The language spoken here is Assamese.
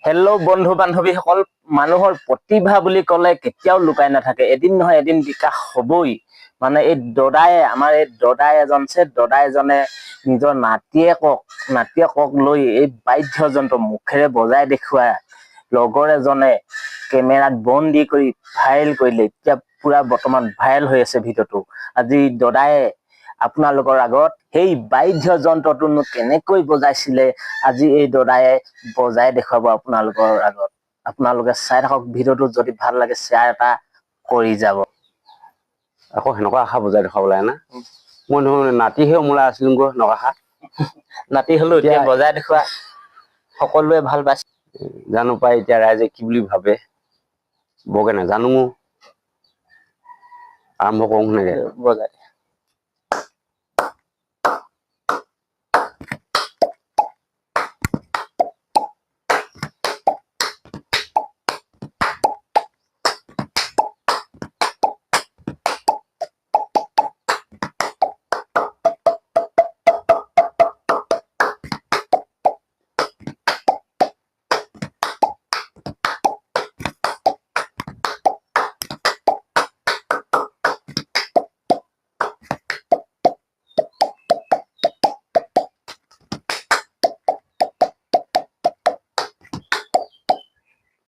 হেল্ল' বন্ধু বান্ধৱীসকল, মানুহৰ প্ৰতিভা বুলি ক'লে কেতিয়াও লুকাই নাথাকে, এদিন নহয় এদিন বিকাশ হ'বই। মানে এই আমাৰ এই দদাই এজন আছে, দদাই এজনে নিজৰ নাতিয়েকক লৈ এই বাদ্যযন্ত্ৰ মুখেৰে বজাই দেখুৱাই লগৰ এজনে কেমেৰাত বন্দী কৰি ভাইৰেল কৰিলে। এতিয়া পুৰা বৰ্তমান ভাইৰেল হৈ আছে ভিডিঅ'টো। আজি দদাই আপোনালোকৰ আগত সেই বাদ্যযন্ত্ৰটোনো কেনেকৈ বজাইছিলে আজি এই দদায়ে বজাই দেখুৱাব আপোনালোকৰ আগত। আপোনালোকে চাই থাকক ভিডিঅ'টো, যদি ভাল লাগে শ্বেয়াৰ এটা কৰি যাব। আকৌ সেনেকুৱা আশা বজাই দেখুৱাব লাগে না? মই নাতিহে মোলা আছিলো গৈ নকাশা নাতি হলো এতিয়া বজাই দেখুৱা, সকলোৱে ভাল পাইছে। জানো পাই এতিয়া ৰাইজে কি বুলি ভাবে, বৰকে নাজানো। আৰম্ভ কৰোঁ সেনেকে বজাই